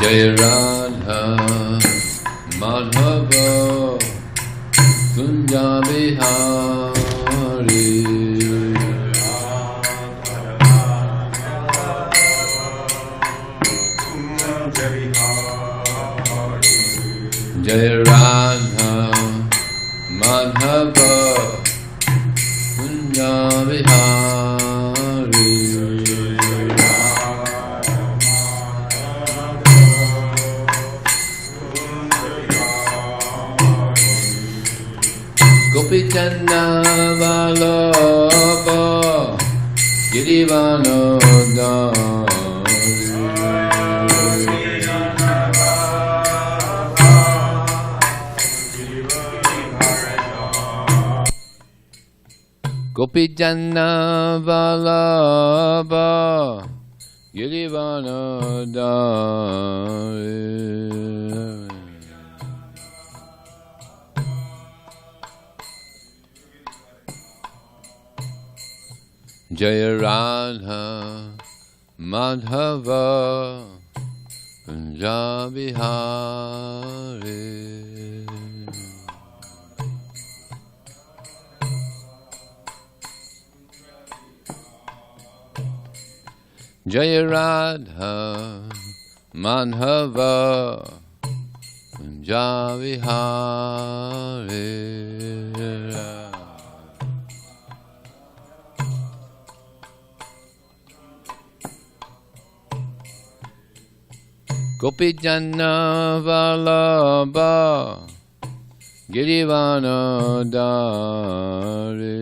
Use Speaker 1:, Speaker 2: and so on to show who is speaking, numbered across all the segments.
Speaker 1: Jaya Radha Madhava Kunja Bihari Jaya Radha Madhava Kunja Bihari Gopi Channa Vallabha Girivanoda Gopi Channa Vallabha Girivanoda Jaya Radha Madhava Kunja Bihari Jaya Radha Madhava Kunja Bihari Gopi Janna Vallabha Girivanodari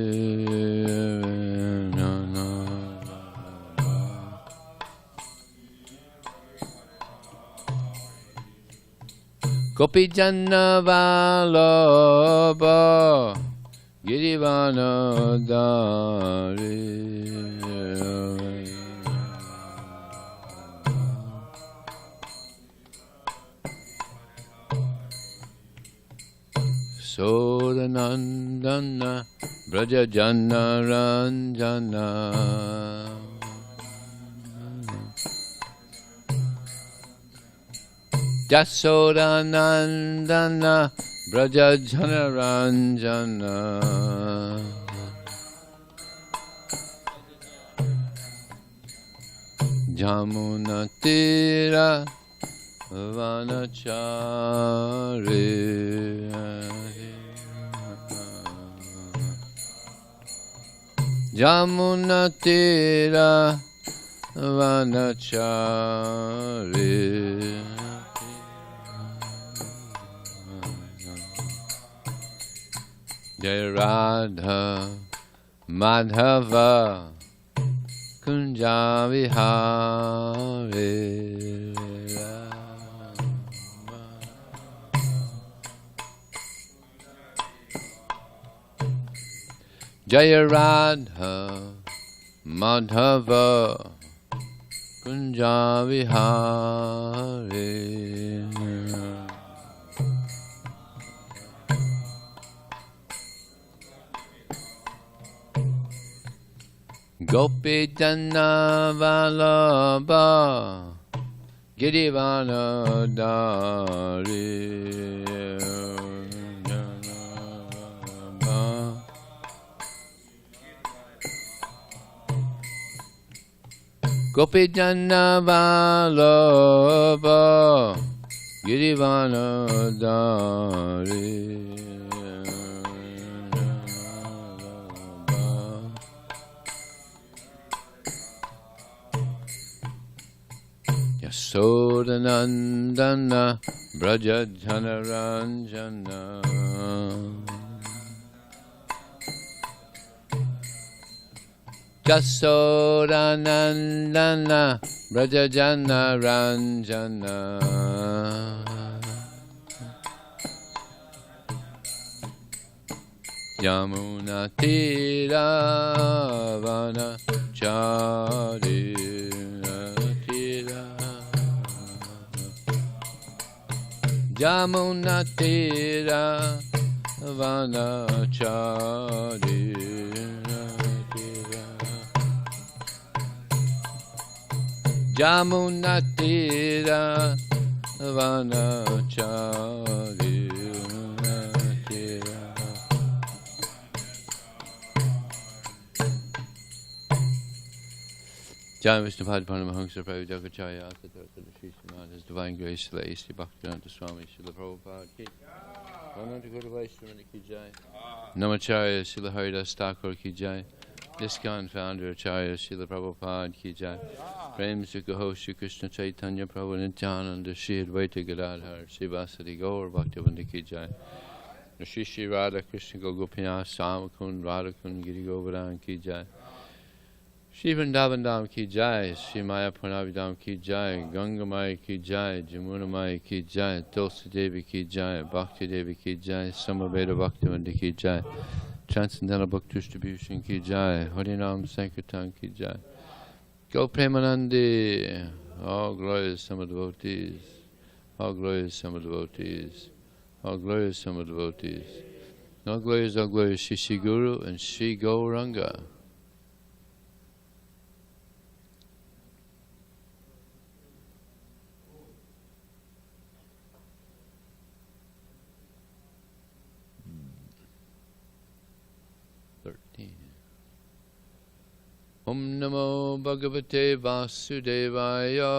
Speaker 1: Gopi Janna Vallabha Girivanodari Sodanandana Brajajana Ranjana Jasodanandana Brajajana Ranjana Jamuna Tira Vanachari Jamuna Tira Vanachari Jaya Radha Madhava Kunja Vihari Jaya Radha Madhava Kunja Vihari Gopi Janna Vallabha Girivanodari Gopi Janna Vallabha Girivanodari Yasodanandana Brajajana Ranjana Yasodanandana Brajajana Ranjana Yamuna Tira Vanachari Jamuna Tira Vanacharira Jamunatira Vanacharira Jai Vishnu Padma Mahamsa Prabhu Jagatacharya Asatara Shri Srimad His Divine Grace Srila A.C. Bhaktivedanta Swami Srila Prabhupada Ki Ananta Guru Vaishnava Ki Jai Namacharya Srila Haridas Thakur Ki Jai ISKCON Founder Acharya Srila Prabhupada Ki Jai Prem Sukho Shri Krishna Chaitanya Prabhu Nityananda Shri Advaita Gadadhar Shri Vasadi Gaur Bhaktivedanta Ki Jai Shri Shri Radha Krishna Gopinath Samakun Radhakun Giri Govardhan Ki Jai Shri Vrindavan Dham Ki Jai, Shri Maya Purnavidam Ki Jai, Ganga Maya Ki Jai, Jamuna Maya Ki Jai, Tulsi Devi Ki Jai, Bhakti Devi Ki Jai, Samaveda Bhaktivinoda Ki Jai, Transcendental Book Distribution Ki Jai, Harinam Sankirtan Ki Jai, Go Premanandi, all glorious summer devotees, all glorious summer devotees, all glorious summer devotees, all glorious Shri Shri Guru and Shri Gauranga. Om Namo Bhagavate Vasudevaya.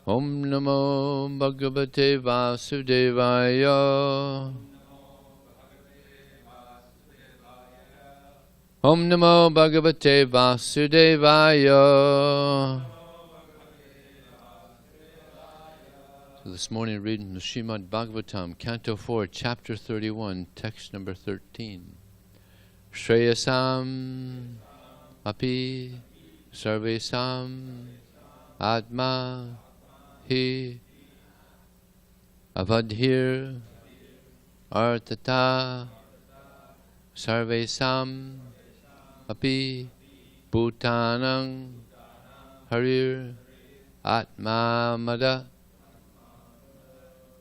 Speaker 1: Om Namo Bhagavate Vasudevaya. Om Namo Bhagavate Vasudevaya. So this morning reading the Srimad Bhagavatam, Canto 4, Chapter 31, text number 13. Shreyasam api sarvesam atma hi avadhir artata sarvesam api bhutanang harir atma mada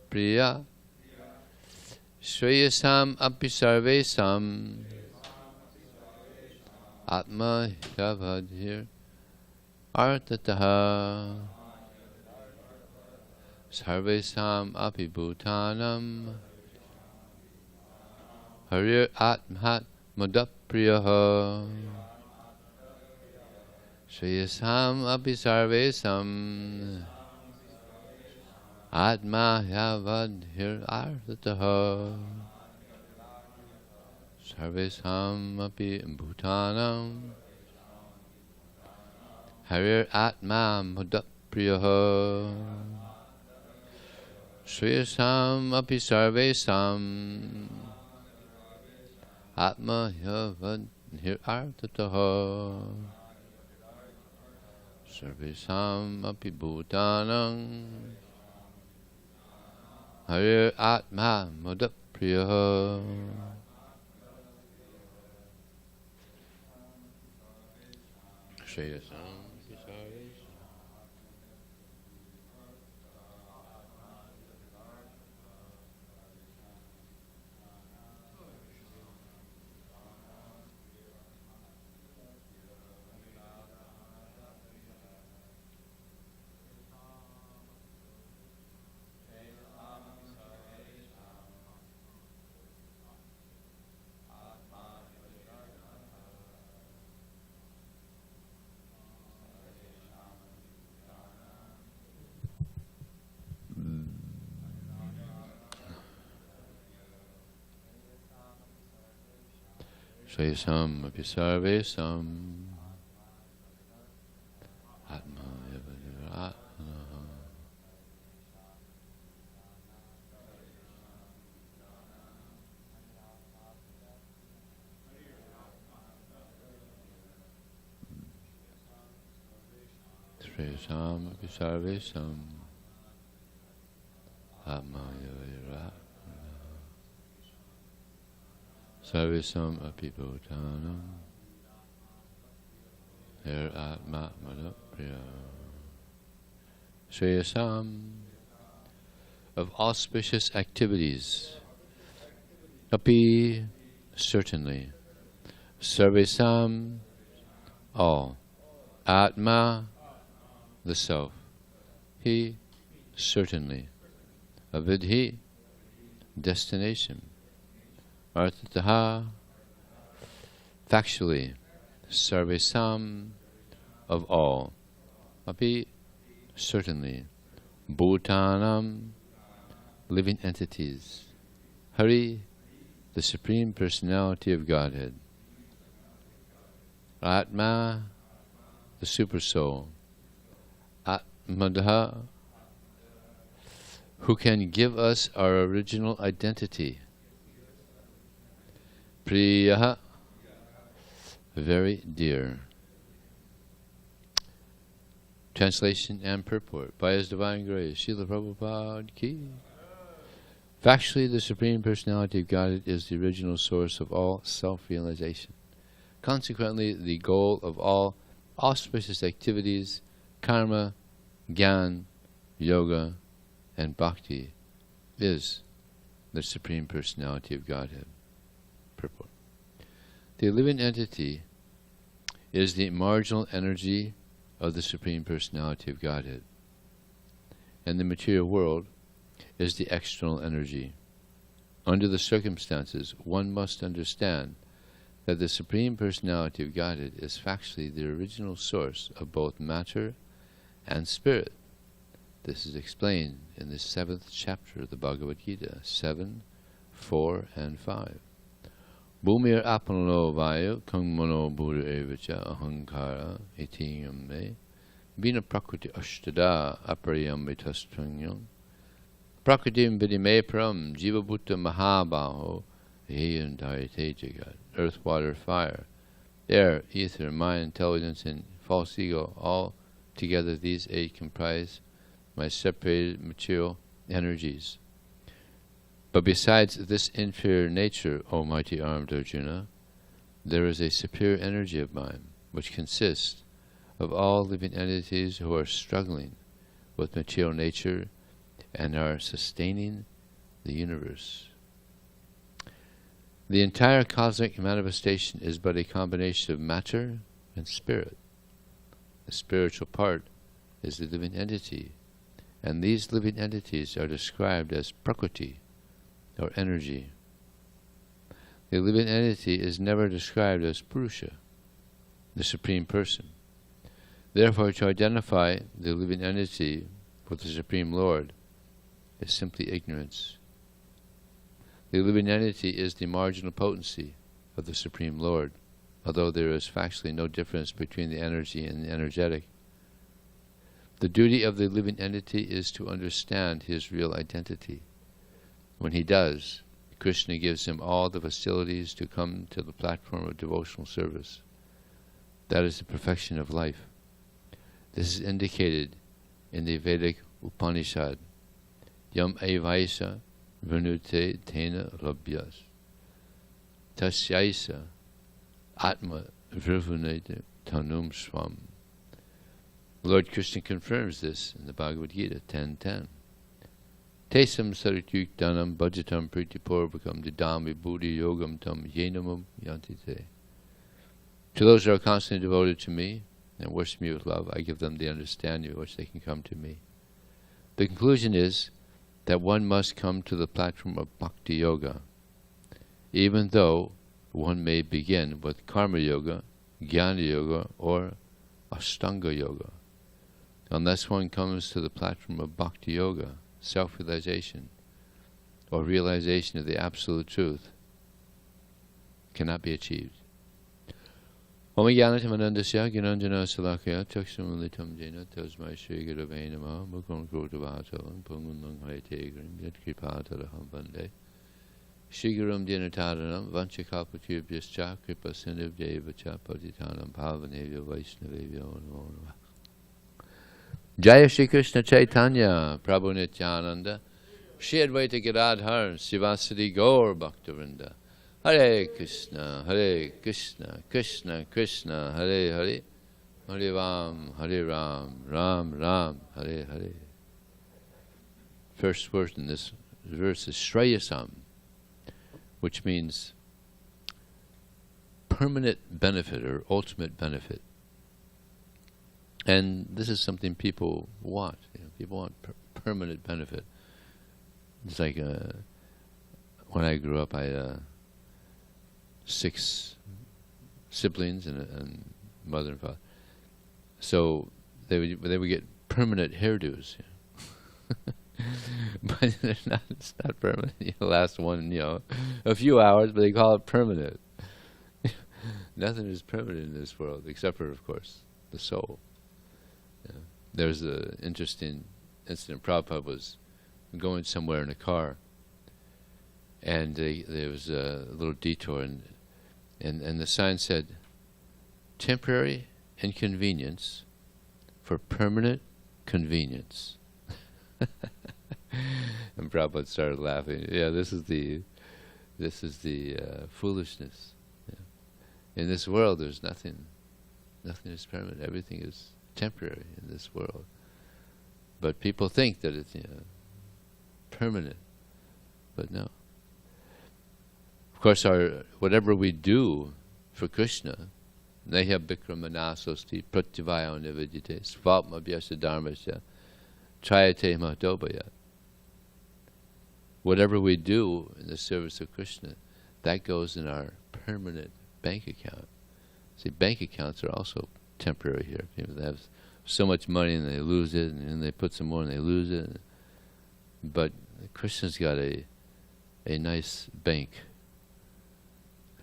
Speaker 1: priya Shreyasam api sarvesam Atma Yavadhir Artataha Sarvesam api bhutanam Harir Atmat Mudapriyaha Shreyasam api sarvesam Atma Yavadhir Artataha Sarvesam api bhutanam Harir Atma Mudapriyaha Shreyasam api sarvesam Atma Yavadhir Artataha Sarvesam api bhutanam Harir Atma Mudapriyaha Shreyasam Pisarvesam Shreyasam api sarvesam Atma Yavadhir Atma Shreyasam api sarvesam Atma Yavadhir Atma Sarvesam api bhutanam Harir Atma Mudapriyaha Shreyasam of auspicious activities. Api, certainly. Sarvesam, all. Atma, the self. He, certainly. Avidhi, destination. Arthataha, factually. Sarvesam, of all. Api, certainly. Bhutanam, living entities. Hari, the Supreme Personality of Godhead. Atma, the Super Soul. Atmadha, who can give us our original identity. Priyaha, very dear. Translation and purport. By His Divine Grace, Srila Prabhupada Ki. Factually, the Supreme Personality of Godhead is the original source of all self-realization. Consequently, the goal of all auspicious activities, karma, gyan, yoga, and bhakti, is the Supreme Personality of Godhead. Purport. The living entity is the marginal energy of the Supreme Personality of Godhead, and the material world is the external energy. Under the circumstances, one must understand that the Supreme Personality of Godhead is factually the original source of both matter and spirit. This is explained in the 7th chapter of the Bhagavad Gita, 7, 4, and 5. Bhumir apano vayu kangmano buddha evacha ahankara itingam me bina prakriti ashtada apariyam vitastvanyam prakritim vidime param jiva bhutta mahabaho heyandharite jagat. Earth, water, fire, air, ether, mind, intelligence, and false ego, all together these 8 comprise my separated material energies. But besides this inferior nature, O mighty armed Arjuna, there is a superior energy of mine, which consists of all living entities who are struggling with material nature and are sustaining the universe. The entire cosmic manifestation is but a combination of matter and spirit. The spiritual part is the living entity, and these living entities are described as Prakriti, or energy. The living entity is never described as Purusha, the Supreme Person. Therefore, to identify the living entity with the Supreme Lord is simply ignorance. The living entity is the marginal potency of the Supreme Lord, although there is factually no difference between the energy and the energetic. The duty of the living entity is to understand his real identity. When he does, Krishna gives him all the facilities to come to the platform of devotional service. That is the perfection of life. This is indicated in the Vedic Upanishad. Yam evaisa vrinute tena labhyas. Tasyaisa atma vrivunete tanum swam. Lord Krishna confirms this in the Bhagavad Gita 10.10. Tesam sarityuktanam bhajatam pritipurvakam didami buddhi yogam tam yenamam yantite. To those who are constantly devoted to me and worship me with love, I give them the understanding by which they can come to me. The conclusion is that one must come to the platform of Bhakti Yoga, even though one may begin with Karma Yoga, Jnana Yoga, or Ashtanga Yoga. Unless one comes to the platform of Bhakti Yoga, self-realization, or realization of the Absolute Truth, cannot be achieved. Om Jnanatam Anandasya Gyananjana Salakya Chakshumulitam Jena Tasmai Shri Gurave Namah Mukam Krotavatalam Pungunlang Haitegram Yat Kripataraham Vande Shri Gurum Dinataranam Vanchakalpatubhyascha Kripa Sindhubhyevacha Patitanam Pavanevya Vaishnavevya Namo Namah. Jaya Shri Krishna Chaitanya Prabhu Nityananda Shri Advaita Gadadhar Sivasadi Gaur Bhaktivinoda Hare Krishna, Krishna Krishna, Hare Hare, Hare Ram, Ram Ram, Hare Hare. first word in this verse is Shreyasam, which means permanent benefit or ultimate benefit. And this is something people want. People want permanent benefit. It's like when I grew up, I had 6 siblings and mother and father. So they would get permanent hairdos. But it's not permanent. It lasts a few hours, but they call it permanent. Nothing is permanent in this world, except for, of course, the soul. There's an interesting incident. Prabhupada was going somewhere in a car, and there was a little detour, and the sign said, "Temporary inconvenience for permanent convenience." And Prabhupada started laughing. Yeah, this is the foolishness. Yeah. In this world, there's nothing is permanent. Everything is temporary in this world. But people think that it's permanent, but no. Of course, whatever we do for Krishna, neha bikramanasosti pratyavayo nivedite svapma vyasa dharmasya trayate mahdobaya. Whatever we do in the service of Krishna, that goes in our permanent bank account. See, bank accounts are also temporary here. They have so much money and they lose it, and then they put some more and they lose it. But Krishna's got a nice bank,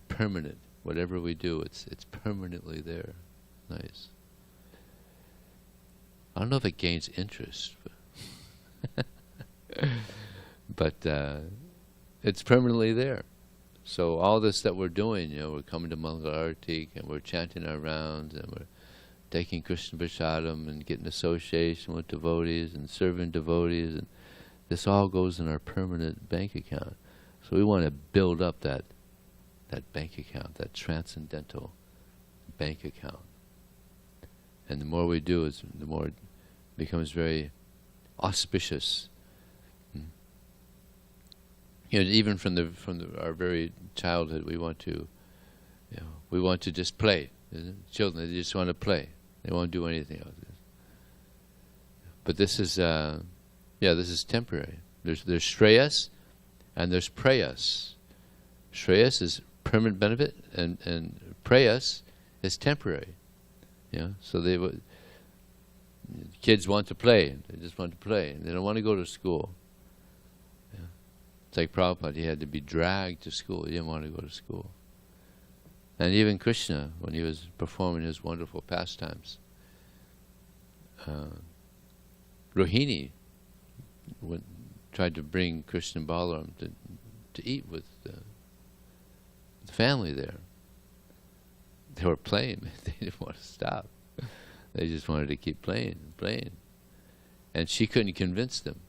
Speaker 1: permanent. Whatever we do, it's permanently there. Nice. I don't know if it gains interest, but it's permanently there. So all this that we're doing, we're coming to Mangala Arati and we're chanting our rounds and we're taking Krishna Prasadam and getting association with devotees and serving devotees, and this all goes in our permanent bank account. So we want to build up that bank account, that transcendental bank account. And the more we do, the more it becomes very auspicious. Even from our very childhood, we want to just play. Children, they just want to play. They won't do anything else. But this is temporary. There's Shreyas and there's Preyas. Shreyas is permanent benefit, and Preyas is temporary. So kids want to play. They just want to play, and they don't want to go to school. It's like Prabhupada, he had to be dragged to school. He didn't want to go to school. And even Krishna, when he was performing his wonderful pastimes, Rohini tried to bring Krishna and Balaram to eat with the family there. They were playing. They didn't want to stop. They just wanted to keep playing and playing. And she couldn't convince them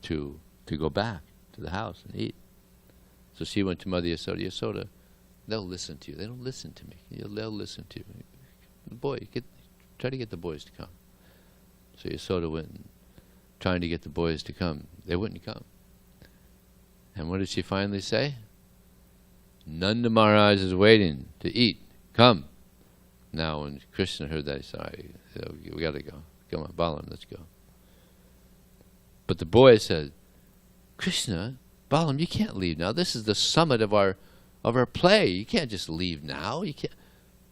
Speaker 1: to go back to the house and eat. So she went to Mother Yasoda. Yasoda, they'll listen to you. They don't listen to me. They'll listen to you. The boy, try to get the boys to come. So Yasoda went trying to get the boys to come. They wouldn't come. And what did she finally say? Nanda Maharaj is waiting to eat. Come. Now when Krishna heard that, he said, we got to go. Come on, Balaram, let's go. But the boy said, Krishna, Balaram, you can't leave now. This is the summit of our play. You can't just leave now. You can't.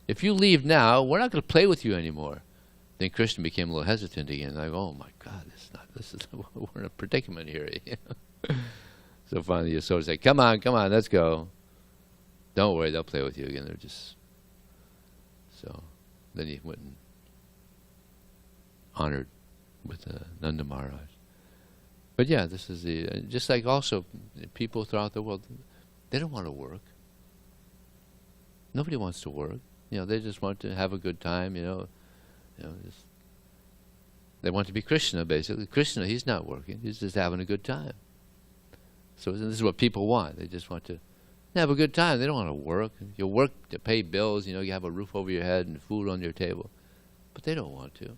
Speaker 1: If you leave now, we're not going to play with you anymore. Then Krishna became a little hesitant again. Like, oh my God, we're in a predicament here. So finally Yasoda said, come on, let's go. Don't worry, they'll play with you again. So then he went and honored with Nanda Maharaj. But yeah, this is just like also people throughout the world, they don't want to work. Nobody wants to work. They just want to have a good time, they want to be Krishna, basically. Krishna, he's not working. He's just having a good time. So this is what people want. They just want to have a good time. They don't want to work. You work to pay bills, you have a roof over your head and food on your table. But they don't want to.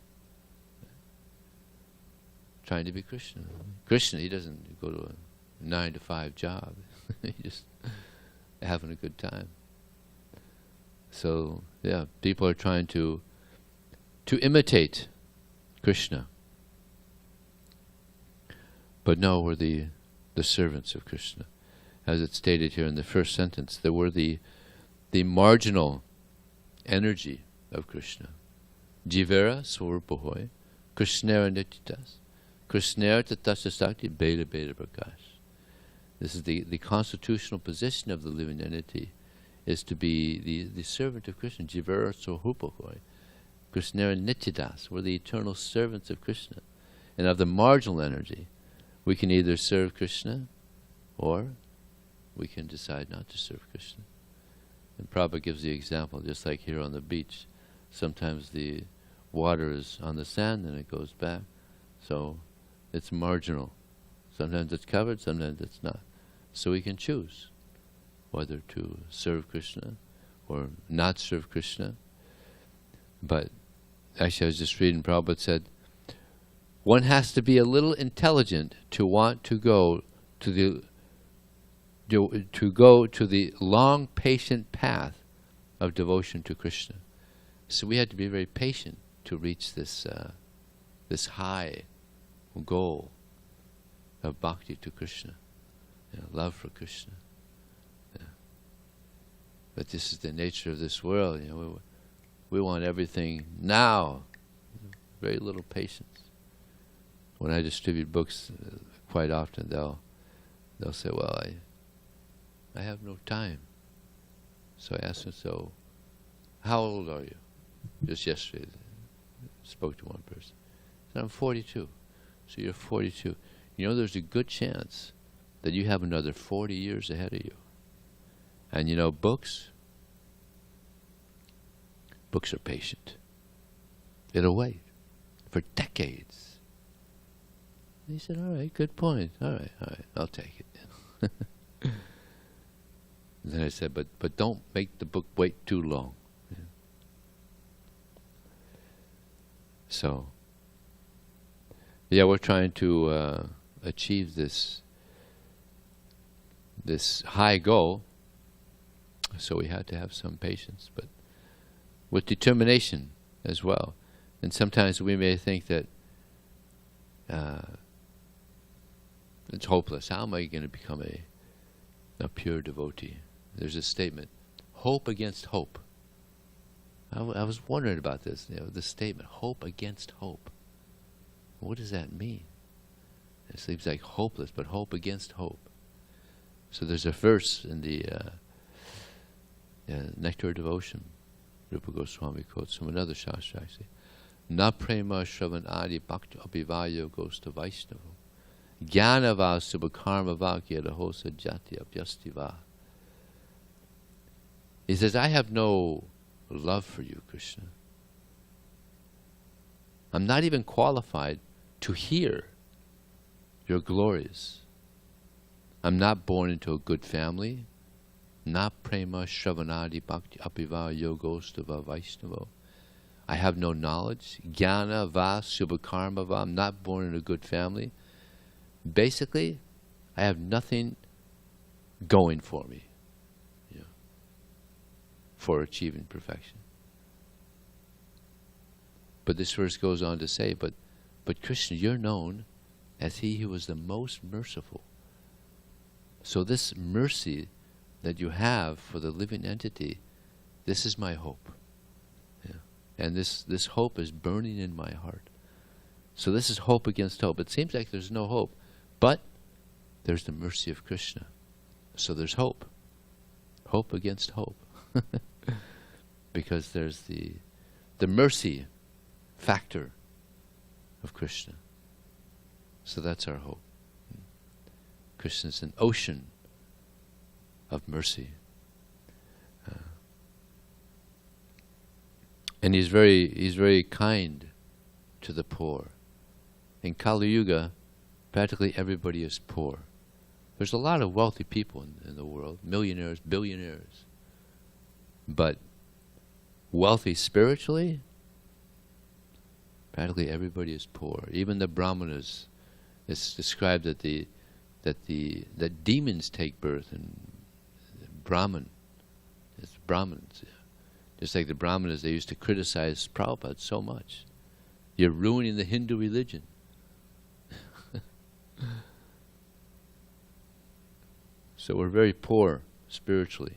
Speaker 1: trying to be Krishna. Krishna, he doesn't go to a 9-to-5 job. He just having a good time. So yeah, people are trying to imitate Krishna. But no, we're the servants of Krishna. As it's stated here in the first sentence, that we're the marginal energy of Krishna. Jivera swarupahoy, Krishnera nityatas, Krishnera tatasya sakti beta beta prakash. This is the constitutional position of the living entity, is to be the servant of Krishna. Jivera swarupahoy, Krishnera nityatas. We're the eternal servants of Krishna. And of the marginal energy, we can either serve Krishna or we can decide not to serve Krishna. And Prabhupada gives the example, just like here on the beach. Sometimes the water is on the sand and it goes back. So it's marginal. Sometimes it's covered, sometimes it's not. So we can choose whether to serve Krishna or not serve Krishna. But actually I was just reading, Prabhupada said, one has to be a little intelligent to want to go to the long, patient path of devotion to Krishna. So we had to be very patient to reach this high goal of bhakti to Krishna, love for Krishna. But this is the nature of this world. We want everything now. Very little patience. When I distribute books, quite often they'll say, "Well, I have no time." So I ask them, "So, how old are you?" Just yesterday, I spoke to one person. I said, "I'm 42." So you're 42. There's a good chance that you have another 40 years ahead of you. And books are patient. It'll wait for decades. And he said, "All right, good point. All right, I'll take it." And then I said, but don't make the book wait too long. So, yeah, we're trying to achieve this high goal. So we had to have some patience, but with determination as well. And sometimes we may think that it's hopeless. How am I going to become a pure devotee? There's a statement, hope against hope. I was wondering about this, this statement, hope against hope. What does that mean? It seems like hopeless, but hope against hope. So there's a verse in the Nectar of Devotion, Rupa Goswami quotes from another Shastra actually. Na prema shravan adi bhakta abhivayo gosta vaishnava. Jnanava subhakarma vakya dahosa jati abhyastiva. He says, I have no love for you, Krishna. I'm not even qualified to hear your glories. I'm not born into a good family. Na prema shravanadi bhakti apiva yogostava vaishnavo. I have no knowledge. Jnana va subhakarma va. I'm not born in a good family. Basically, I have nothing going for me, for achieving perfection. But this verse goes on to say, but Krishna, you're known as he who is the most merciful. So this mercy that you have for the living entity, this is my hope. And this hope is burning in my heart. So this is hope against hope. It seems like there's no hope, but there's the mercy of Krishna. So there's hope. Hope against hope. Because there's the mercy factor of Krishna. So that's our hope. Krishna's an ocean of mercy. And he's very kind to the poor. In Kali Yuga, practically everybody is poor. There's a lot of wealthy people in the world, millionaires, billionaires. But wealthy spiritually, practically everybody is poor. Even the brahmanas It's described that demons take birth in Brahman. It's Brahmins. Yeah. Just like the Brahmanas, they used to criticize Prabhupada so much. You're ruining the Hindu religion. So we're very poor spiritually.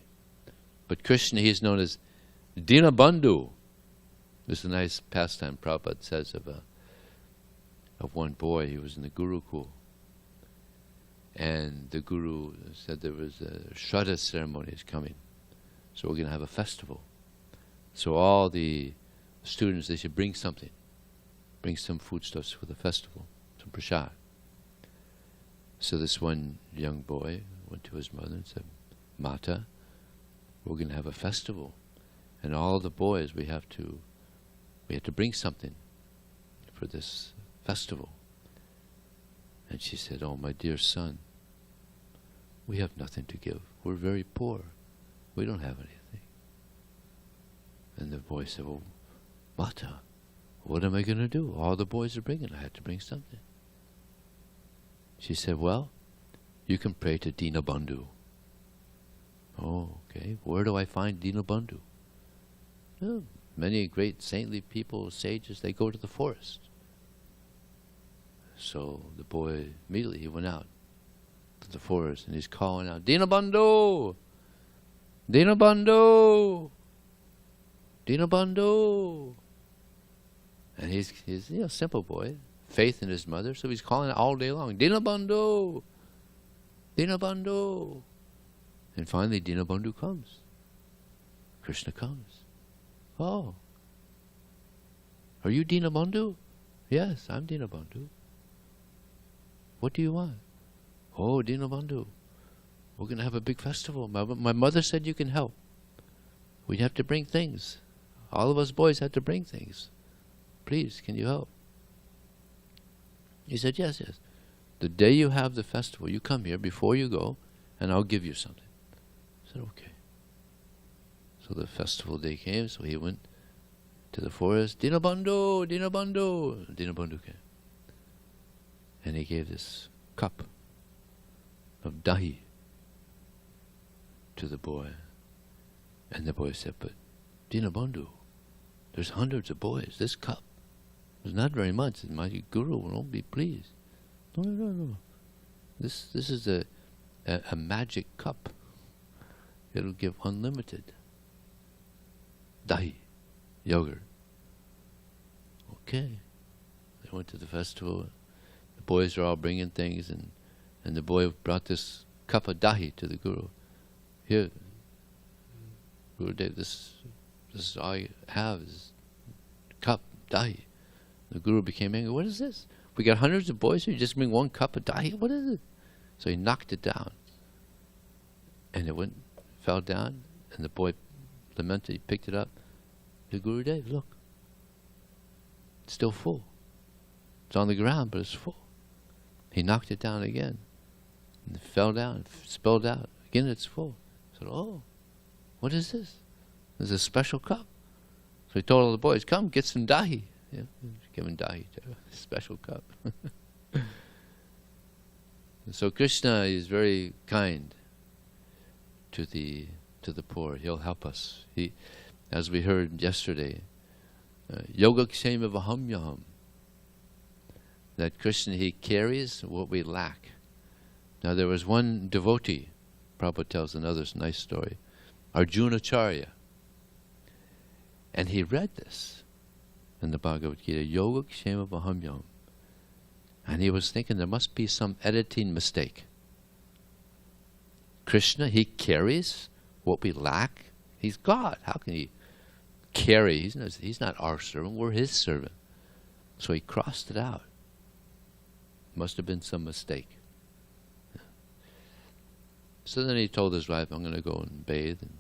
Speaker 1: But Krishna, he is known as Dinabandhu. There's a nice pastime Prabhupada says of one boy. He was in the Gurukul. And the Guru said there was a Shraddha ceremony is coming. So we're going to have a festival. So all the students, they should bring something. Bring some foodstuffs for the festival. Some prasad. So this one young boy went to his mother and said, Mata, we're going to have a festival. And all the boys, we have to bring something for this festival. And she said, oh, my dear son, we have nothing to give. We're very poor. We don't have anything. And the boy said, well, Mata, what am I going to do? All the boys are bringing. I had to bring something. She said, well, you can pray to Dinabandhu. Oh, okay. Where do I find Dinabandhu? Oh, many great saintly people, sages, they go to the forest. So the boy, immediately he went out to the forest and he's calling out, Dinabandhu! Dinabandhu! Dinabandhu! And he's a simple boy, faith in his mother, so he's calling out all day long, Dinabandhu! Dinabandhu! And finally Dinabandhu comes. Krishna comes. Oh. Are you Dinabandhu? Yes, I'm Dinabandhu. What do you want? Oh, Dinabandhu, we're going to have a big festival. My mother said you can help. We have to bring things. All of us boys have to bring things. Please, can you help? He said, yes, yes. The day you have the festival, you come here before you go, and I'll give you something. I said, okay. So the festival day came, so he went to the forest. Dinabandhu, Dinabandhu. Dinabandhu came. And he gave this cup of dahi to the boy. And the boy said, but Dinabandhu, there's hundreds of boys. This cup is not very much. My guru won't be pleased. No, no, no, no. This is a magic cup. It'll give unlimited dahi, yogurt. Okay. They went to the festival. The boys are all bringing things, and the boy brought this cup of dahi to the guru. Here, Gurudev, this is all I have, is cup, dahi. The guru became angry. What is this? We got hundreds of boys here, you just bring one cup of dahi? What is it? So he knocked it down. And it fell down, and the boy lamented. He picked it up. The Gurudev, look. It's still full. It's on the ground, but it's full. He knocked it down again. And it fell down, spilled out. Again, it's full. I said, oh, what is this? There's a special cup. So he told all the boys, come, get some dahi. Yeah, give him dahi, a special cup. So Krishna is very kind to the poor. He'll help us. He, as we heard yesterday, Yogakshema Vahamyaham, that Krishna, he carries what we lack. Now there was one devotee, Prabhupada tells another nice story, Arjunacharya, and he read this in the Bhagavad Gita, Yogakshema Vahamyaham, and he was thinking there must be some editing mistake. Krishna, he carries what we lack. He's God. How can he carry? He's not our servant. We're his servant. So he crossed it out. Must have been some mistake. Yeah. So then he told his wife, I'm going to go and bathe and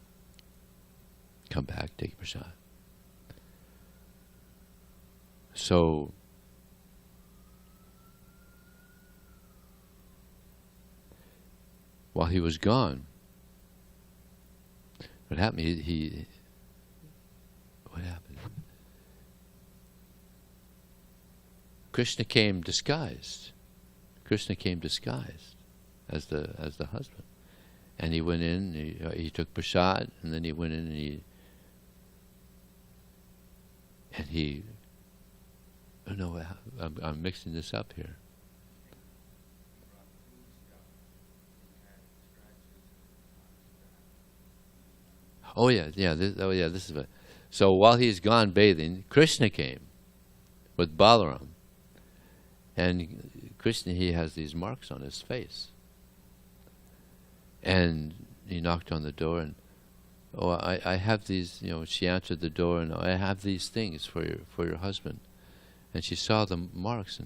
Speaker 1: come back, take prasad. So while he was gone, what happened? What happened? Krishna came disguised. Krishna came disguised as the husband, and he went in. He took prasad, and then he went in and he. Oh no, I'm mixing this up here. Oh yeah. This is it. So while he's gone bathing, Krishna came with Balaram, and Krishna, he has these marks on his face, and he knocked on the door, and I have these. She answered the door, and I have these things for your husband, and she saw the marks,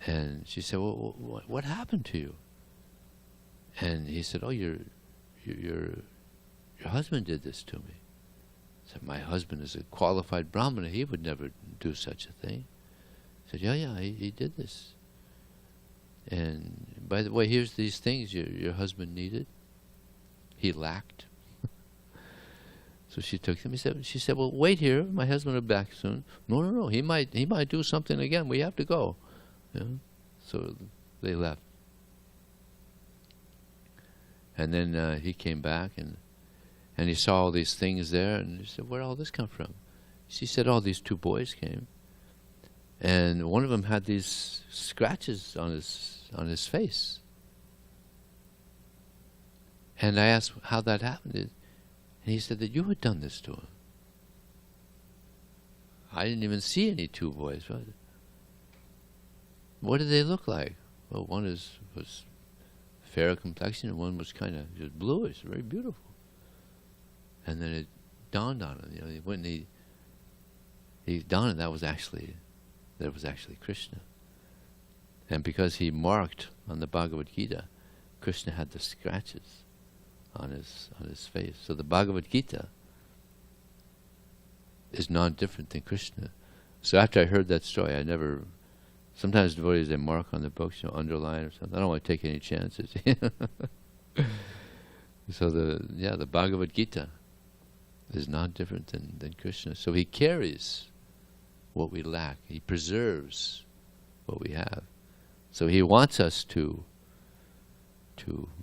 Speaker 1: and she said, well, what happened to you? And he said, oh, your husband did this to me. I said, my husband is a qualified Brahmana. He would never do such a thing. I said, yeah, he did this. And by the way, here's these things your husband needed. He lacked. So she took them. She said, well, wait here. My husband will be back soon. No. He might do something again. We have to go. So they left. And then he came back, and he saw all these things there, and he said, where'd all this come from? She said, oh, these two boys came, and one of them had these scratches on his face. And I asked how that happened, and he said that you had done this to him. I didn't even see any two boys. What did they look like? Well, one was fair complexion, and one was kind of just bluish, very beautiful. And then it dawned on him, when he dawned on that was actually Krishna. And because he marked on the Bhagavad Gita, Krishna had the scratches on his face. So the Bhagavad Gita is not different than Krishna. So after I heard that story, sometimes devotees, they mark on the books, underline or something. I don't want to take any chances. So the Bhagavad Gita is not different than Krishna. So he carries what we lack. He preserves what we have. So he wants us to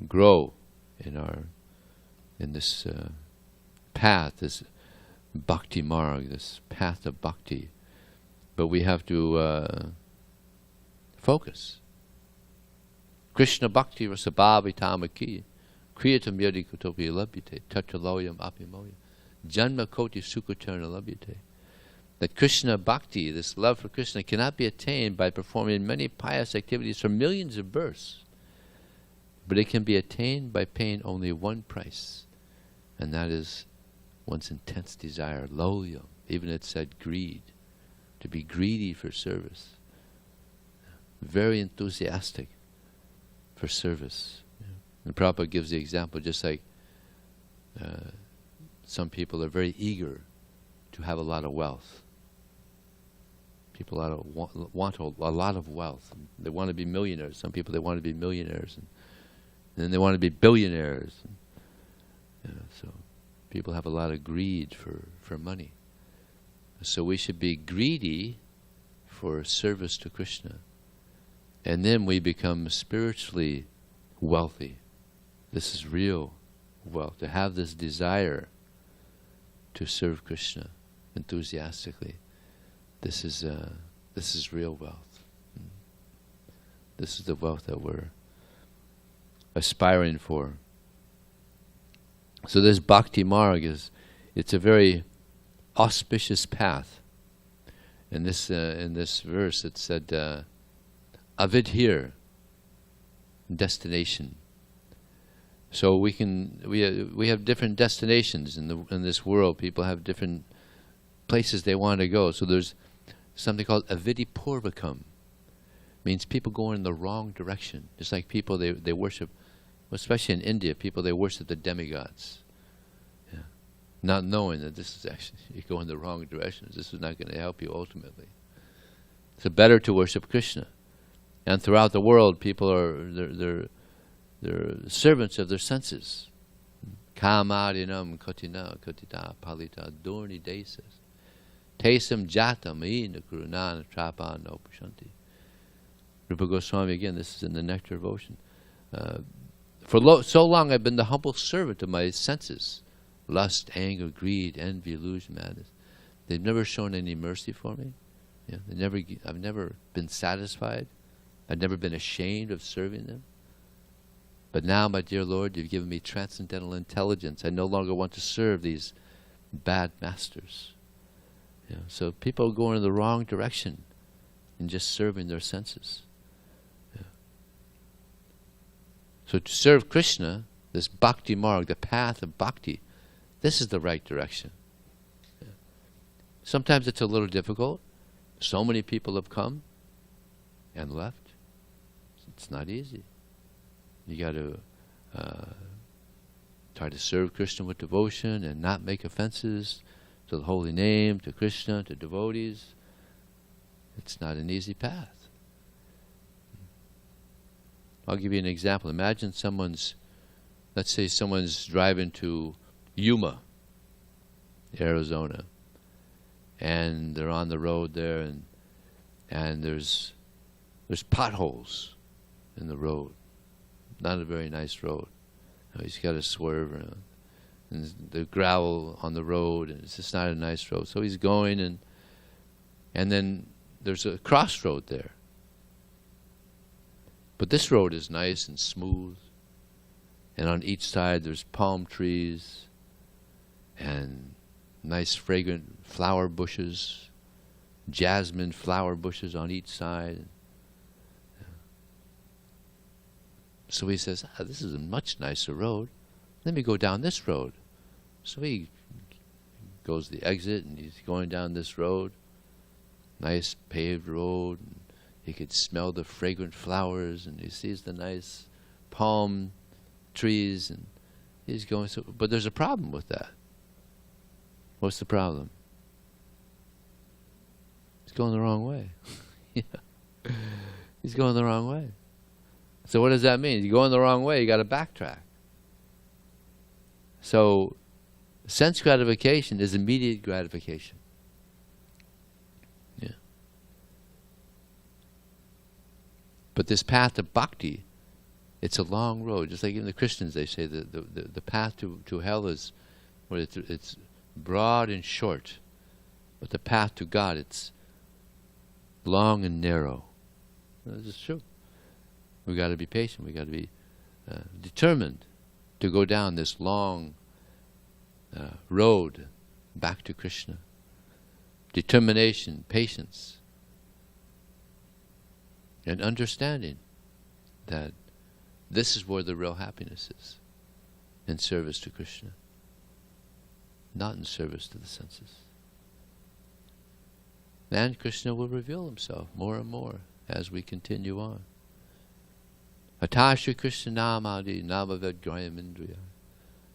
Speaker 1: grow in this path, this bhakti marg, this path of bhakti. But we have to focus. Krishna bhakti rasabhavi tamaki kriyatam yadi kutopi labhyate tatraloyam apimoyam janma koti sukatarna labhyate. That Krishna bhakti, this love for Krishna, cannot be attained by performing many pious activities for millions of births, but it can be attained by paying only one price, and that is one's intense desire, loyam. Even it said greed, to be greedy for service, very enthusiastic for service. And Prabhupada gives the example, just like some people are very eager to have a lot of wealth. People want a lot of wealth. They want to be millionaires. Some people, they want to be millionaires, and then they want to be billionaires. So people have a lot of greed for money. So we should be greedy for service to Krishna. And then we become spiritually wealthy. This is real wealth, to have this desire to serve Krishna enthusiastically. This is real wealth. This is the wealth that we're aspiring for. So this bhakti marg it's a very auspicious path. In this verse it said avidhir, destination. So we have different destinations in this world. People have different places they want to go. So there's something called avidipurvakam. Means people going in the wrong direction. Just like people they worship, especially in India, people they worship the demigods. Yeah. Not knowing that this is actually, you go in the wrong direction. This is not going to help you ultimately. So better to worship Krishna. And throughout the world, people they're servants of their senses. Kamarinam katina katita palita durni desas. Tesam jatam ina kurunana trapana upashanti. Rupa Goswami, again, this is in the Nectar of Ocean. So long I've been the humble servant of my senses. Lust, anger, greed, envy, illusion, madness. They've never shown any mercy for me. I've never been satisfied. I've never been ashamed of serving them. But now, my dear Lord, you've given me transcendental intelligence. I no longer want to serve these bad masters. So people are going in the wrong direction in just serving their senses. So to serve Krishna, this bhakti marg, the path of bhakti, this is the right direction. Sometimes it's a little difficult. So many people have come and left. It's not easy. You got to try to serve Krishna with devotion and not make offenses to the holy name, to Krishna, to devotees. It's not an easy path. I'll give you an example. Imagine let's say someone's driving to Yuma, Arizona, and they're on the road there, and there's potholes in the road. Not a very nice road. He's got to swerve around. And the gravel on the road, and it's just not a nice road. So he's going, and then there's a crossroad there. But this road is nice and smooth, and on each side there's palm trees and nice fragrant flower bushes, jasmine flower bushes on each side. So he says, this is a much nicer road. Let me go down this road. So he goes to the exit, and he's going down this road, nice paved road. And he could smell the fragrant flowers, and he sees the nice palm trees, and he's going. But there's a problem with that. What's the problem? He's going the wrong way. He's going the wrong way. So what does that mean? You're going the wrong way, you got to backtrack. So sense gratification is immediate gratification. But this path of bhakti, it's a long road. Just like even the Christians, they say the path to hell is, it's broad and short. But the path to God, it's long and narrow. This is true. We've got to be patient. We've got to be determined to go down this long road back to Krishna. Determination, patience, and understanding that this is where the real happiness is, in service to Krishna, not in service to the senses. And Krishna will reveal himself more and more as we continue on. Atasha Krishna namadi navavad grayam indriya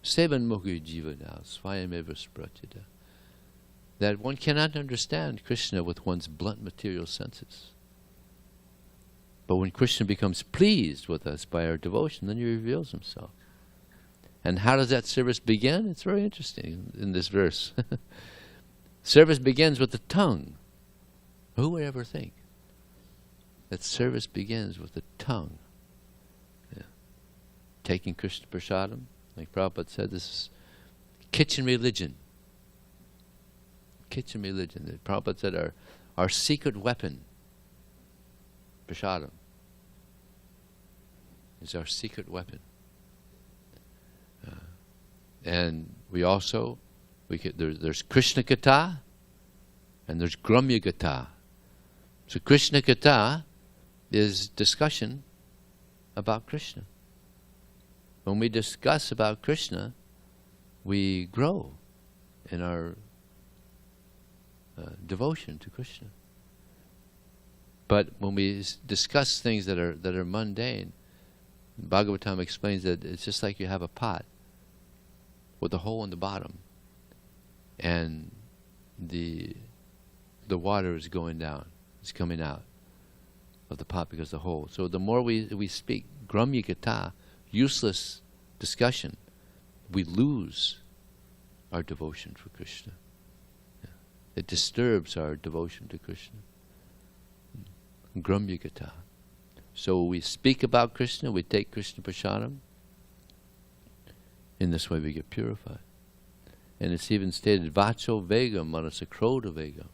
Speaker 1: sevan mukhi jivana swayameva spratita. That one cannot understand Krishna with one's blunt material senses. But when Krishna becomes pleased with us by our devotion, then he reveals himself. And how does that service begin? It's very interesting in this verse. Service begins with the tongue. Who would ever think that service begins with the tongue? Taking Krishna Prasadam, like Prabhupada said, this is kitchen religion. Kitchen religion. Prabhupada said our secret weapon, Prasadam, is our secret weapon. And we also, there's Krishna Katha and there's Gramya Katha. So Krishna Katha is discussion about Krishna. When we discuss about Krishna, we grow in our devotion to Krishna. But when we discuss things that are mundane, Bhagavatam explains that it's just like you have a pot with a hole in the bottom, and the water is going down, it's coming out of the pot because of the hole. So the more we speak Gramya Katha, useless discussion, we lose our devotion for Krishna. It disturbs our devotion to Krishna. Gramya Katha. So we speak about Krishna, we take Krishna Prasadam. In this way we get purified. And it's even stated, Vacho Vegam Manasa Krodha Vegam.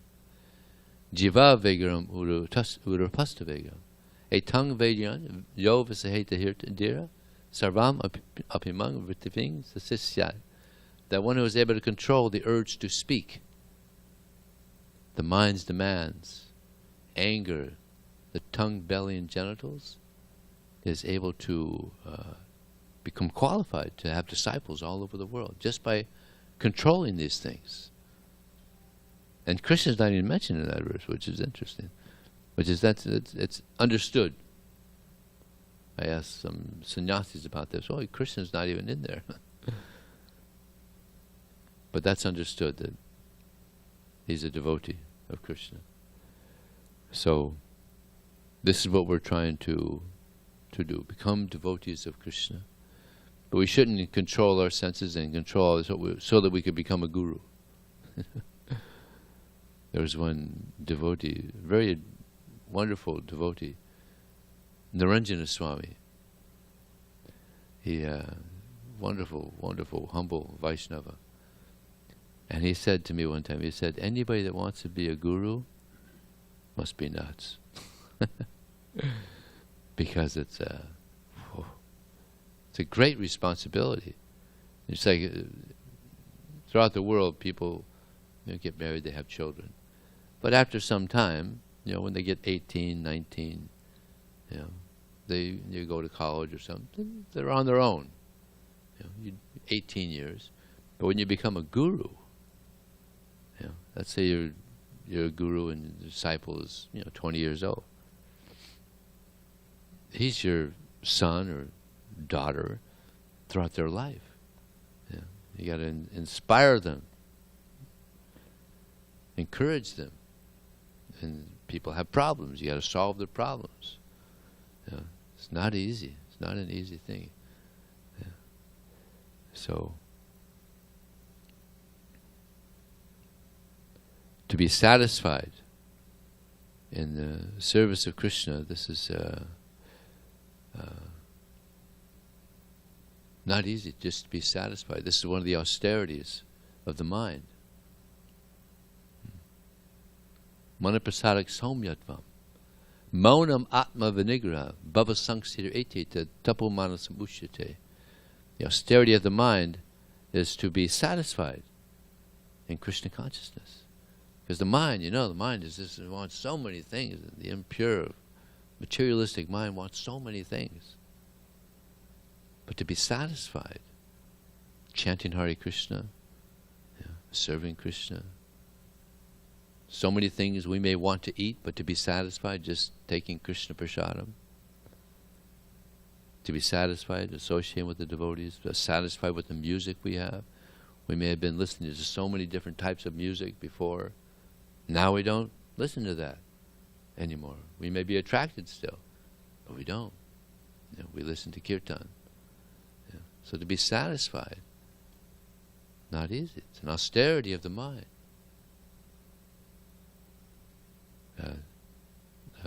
Speaker 1: Jiva Vegaram Urapasta Vegam. A tongue Vejan, Yo Visaheta Hirtadira, Sarvam Apimang Vritiving Sasisyat. That one who is able to control the urge to speak, the mind's demands, anger, the tongue, belly, and genitals, is able to become qualified to have disciples all over the world just by controlling these things. And Krishna's not even mentioned in that verse, which is interesting. Which is that it's understood. I asked some sannyasis about this. Oh, Krishna's not even in there. But that's understood, that he's a devotee of Krishna. So this is what we're trying to do, become devotees of Krishna. But we shouldn't control our senses and control so that we could become a guru. There was one devotee, very wonderful devotee, Niranjana Swami. He, wonderful, wonderful, humble Vaishnava. And he said to me one time, he said, anybody that wants to be a guru must be nuts. Because it's a great responsibility. It's like throughout the world, people get married, they have children. But after some time, when they get 18, 19, they go to college or something, they're on their own. 18 years. But when you become a guru, let's say you're a guru and the disciple is 20 years old. He's your son or daughter throughout their life. You got to inspire them, encourage them. And people have problems. You got to solve their problems. It's not easy. It's not an easy thing. So to be satisfied in the service of Krishna, this is not easy, just to be satisfied. This is one of the austerities of the mind. Manaprasadak somyatvam. Maunam atma vinigraha. Bhava sanksira eteta tapo manasam ushyate. The austerity of the mind is to be satisfied in Krishna consciousness. Because the mind, the mind is just, it wants so many things. The impure, materialistic mind wants so many things. But to be satisfied, chanting Hare Krishna, serving Krishna, so many things we may want to eat, but to be satisfied just taking Krishna Prasadam. To be satisfied, associating with the devotees, satisfied with the music we have. We may have been listening to so many different types of music before. Now we don't listen to that anymore. We may be attracted still, but we don't. We listen to kirtan. So to be satisfied, not easy. It's an austerity of the mind.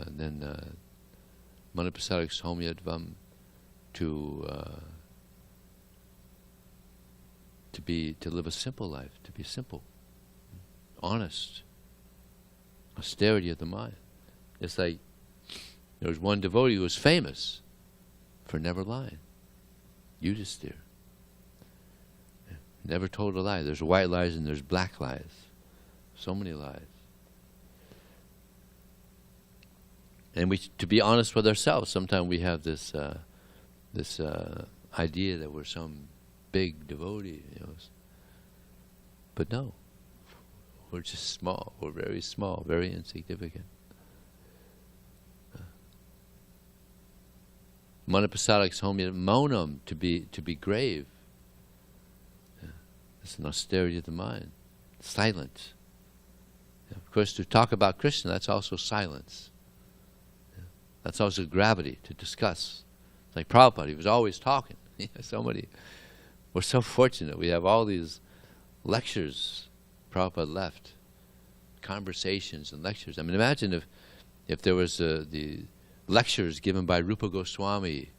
Speaker 1: Then Manaprasadak Somyadvam, to live a simple life, to be simple, honest, austerity of the mind. It's like there was one devotee who was famous for never lying. Yudhisthira. Never told a lie. There's white lies and there's black lies. So many lies. And to be honest with ourselves, sometimes we have this idea that we're some big devotee, But no, we're just small. We're very small, very insignificant. Manaprasadak somyat maunam, to be grave. It's an austerity of the mind. Silence. Of course, to talk about Krishna, that's also silence. That's also gravity, to discuss. It's like Prabhupada, he was always talking. We're so fortunate. We have all these lectures Prabhupada left, conversations and lectures. I mean, imagine if there was the lectures given by Rupa Goswami,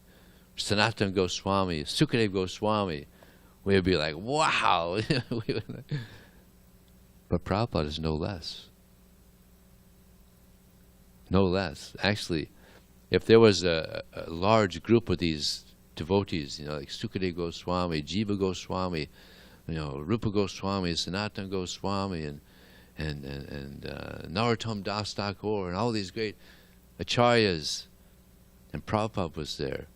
Speaker 1: Sanatana Goswami, Sukadeva Goswami, we would be like, wow! But Prabhupada is no less. No less. Actually, if there was a large group of these devotees, like Sukadeva Goswami, Jiva Goswami, Rupa Goswami, Sanatana Goswami, and Narottam Das Thakur, and all these great acharyas, and Prabhupada was there,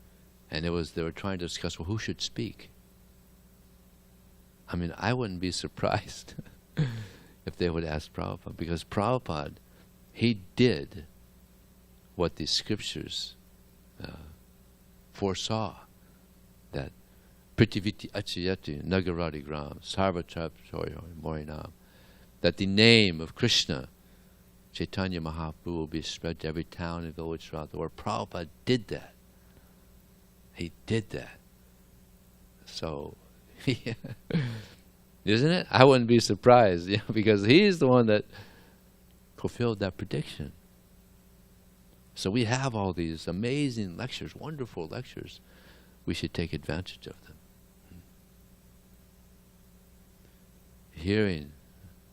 Speaker 1: and they were trying to discuss, well, who should speak? I mean, I wouldn't be surprised if they would ask Prabhupada, because Prabhupada, he did what the scriptures foresaw, that Pritiviti Achayati Nagaradi Gram Sarvatra Morinam, that the name of Krishna, Chaitanya Mahaprabhu, will be spread to every town and village throughout the world. Prabhupada did that. He did that. So, isn't it? I wouldn't be surprised, because he's the one that fulfilled that prediction. So we have all these amazing lectures, wonderful lectures. We should take advantage of them. Hearing.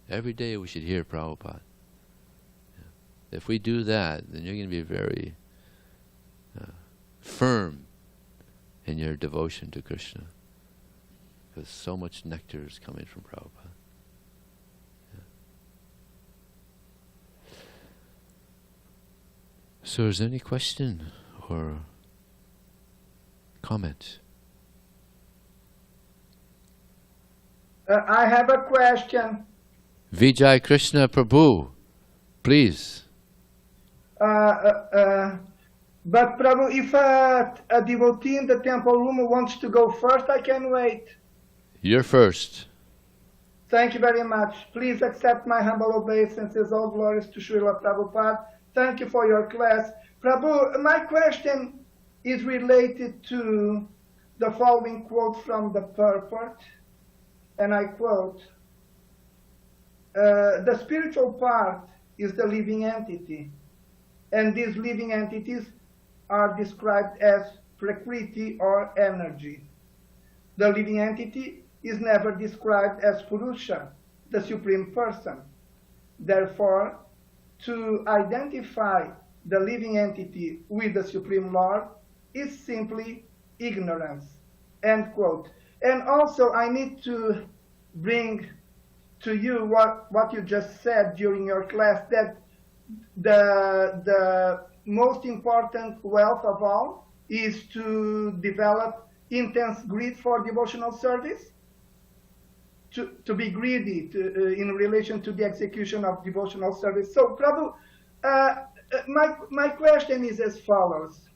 Speaker 1: Every day we should hear Prabhupada. If we do that, then you're going to be very firm in your devotion to Krishna, because so much nectar is coming from Prabhupada. So is there any question or comment?
Speaker 2: I have a question.
Speaker 1: Vijay Krishna Prabhu, please.
Speaker 2: But Prabhu, if a devotee in the temple room wants to go first, I can wait.
Speaker 1: You're first.
Speaker 2: Thank you very much. Please accept my humble obeisances. All glories to Srila Prabhupada. Thank you for your class. Prabhu, my question is related to the following quote from the purport, and I quote, the spiritual part is the living entity, and these living entities are described as prakriti or energy. The living entity is never described as Purusha, the Supreme Person. Therefore, to identify the living entity with the Supreme Lord is simply ignorance. End quote. And also, I need to bring to you what you just said during your class, that the most important wealth of all is to develop intense greed for devotional service, to be greedy in relation to the execution of devotional service. So, Prabhu, my question is as follows.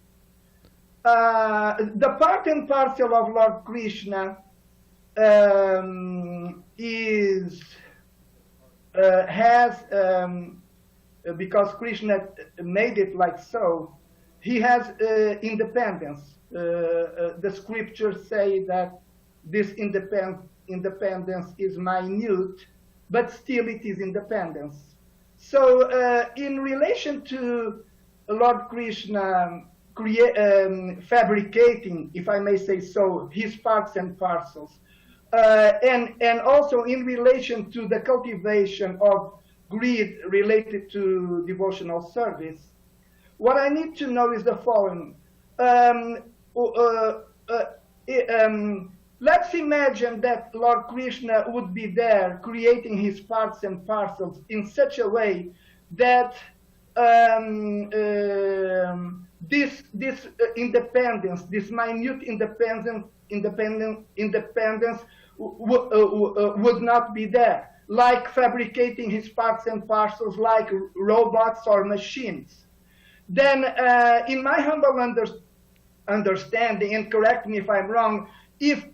Speaker 2: The part and parcel of Lord Krishna because Krishna made it like so, he has independence. The scriptures say that this independence is minute, but still it is independence. So in relation to Lord Krishna fabricating, if I may say so, his parts and parcels, and also in relation to the cultivation of greed related to devotional service, what I need to know is the following. Let's imagine that Lord Krishna would be there creating his parts and parcels in such a way that this independence, this minute independence would not be there, like fabricating his parts and parcels like robots or machines. Then, in my humble understanding, and correct me if I'm wrong, if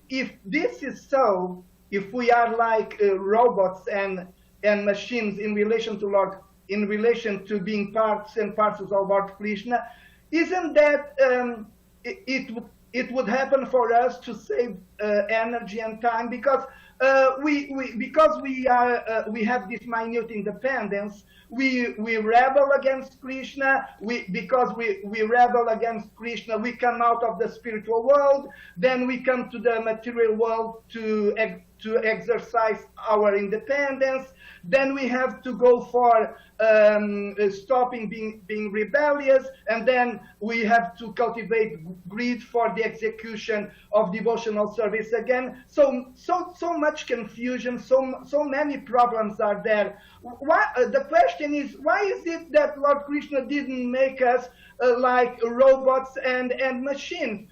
Speaker 2: this is so, if we are like robots and machines in relation to being parts and parcels of Lord Krishna, isn't that it would happen for us to save energy and time? Because because we have this minute independence, we rebel against Krishna. Because we rebel against Krishna, we come out of the spiritual world. Then we come to the material world to exercise our independence. Then we have to go for stopping being rebellious, and then we have to cultivate greed for the execution of devotional service again. So much confusion, so many problems are there. The question is, why is it that Lord Krishna didn't make us like robots and machines?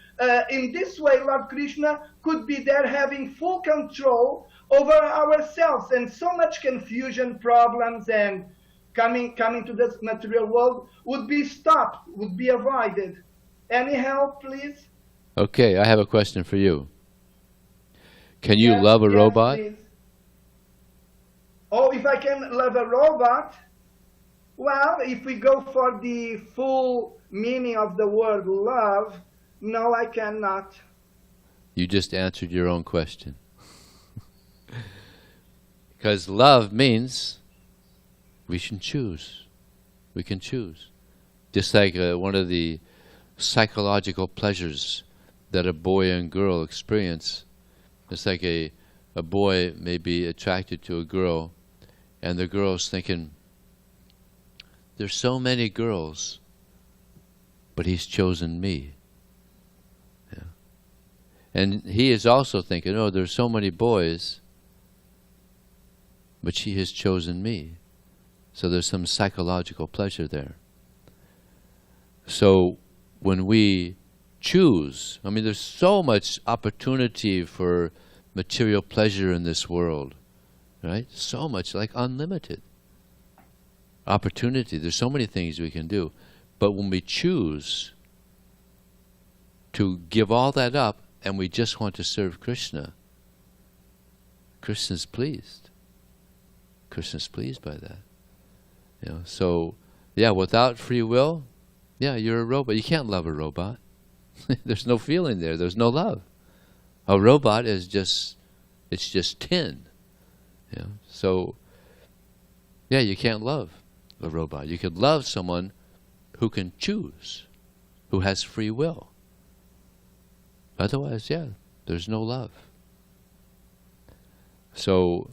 Speaker 2: In this way, Lord Krishna could be there having full control over ourselves, and so much confusion, problems, and coming to this material world would be stopped, would be avoided. Any help, please?
Speaker 1: Okay, I have a question for you. Can you love a robot?
Speaker 2: Please. Oh, if I can love a robot? Well, if we go for the full meaning of the word love, no, I cannot.
Speaker 1: You just answered your own question. Because love means we can choose. We can choose. Just like one of the psychological pleasures that a boy and girl experience. It's like a boy may be attracted to a girl, and the girl's thinking, there's so many girls, but he's chosen me. Yeah. And he is also thinking, oh, there's so many boys, but she has chosen me. So there's some psychological pleasure there. So when we choose, I mean, there's so much opportunity for material pleasure in this world, right? So much, like unlimited opportunity. There's so many things we can do. But when we choose to give all that up and we just want to serve Krishna, Krishna's pleased. Krishna's pleased by that. You know, so yeah, without free will, yeah, you're a robot. You can't love a robot. There's no feeling there. There's no love. A robot is it's just tin. You know? So yeah, you can't love a robot. You could love someone who can choose, who has free will. Otherwise, yeah, there's no love. So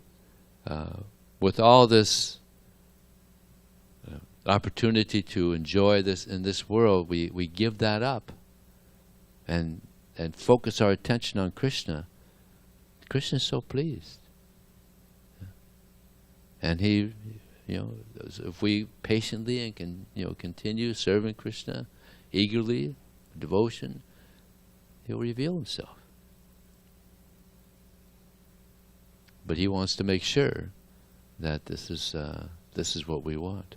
Speaker 1: with all this opportunity to enjoy this in this world, we give that up and focus our attention on Krishna. Krishna is so pleased. And he, you know, if we patiently and can, you know, continue serving Krishna eagerly, devotion, he'll reveal himself. But he wants to make sure that this is what we want.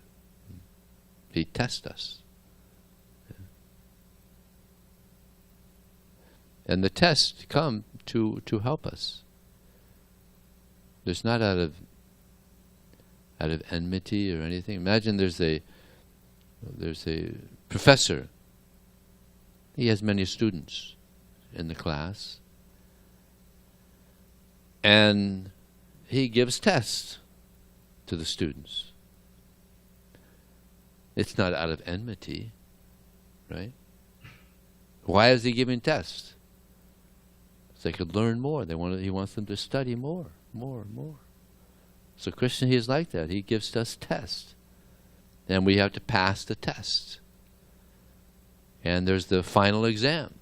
Speaker 1: He tests us. And the tests come to help us. There's not out of enmity or anything. Imagine there's a professor. He has many students in the class. And he gives tests to the students. It's not out of enmity, right? Why is he giving tests? So they could learn more. He wants them to study more. So Krishna, he is like that. He gives us tests. And we have to pass the test. And there's the final exam.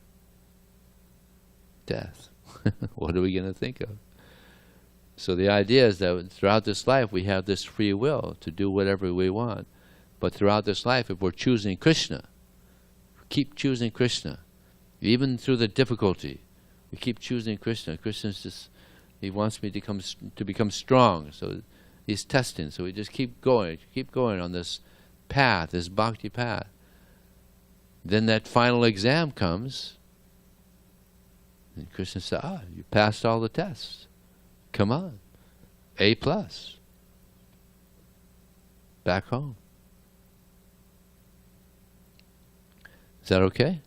Speaker 1: Death. What are we going to think of? So the idea is that throughout this life we have this free will to do whatever we want. But throughout this life, if we're choosing Krishna, keep choosing Krishna. Even through the difficulty, we keep choosing Krishna. Krishna's just, he wants me to become strong. So he's testing. So we just keep going on this path, this bhakti path. Then that final exam comes, and Krishna says, you passed all the tests. Come on, A+. Back home. Is that okay?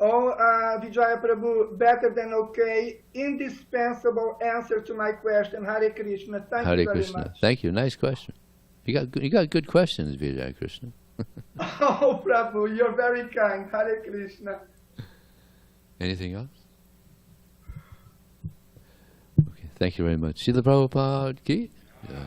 Speaker 2: Oh, Vijaya Prabhu, better than okay, indispensable answer to my question. Hare Krishna. Thank
Speaker 1: Hare
Speaker 2: you very
Speaker 1: Krishna.
Speaker 2: much.
Speaker 1: Thank you. Nice question. You got good questions, Vijaya Krishna.
Speaker 2: Oh, Prabhu, you're very kind. Hare Krishna.
Speaker 1: Anything else? Okay. Thank you very much. Srila Prabhupada ki? Yeah.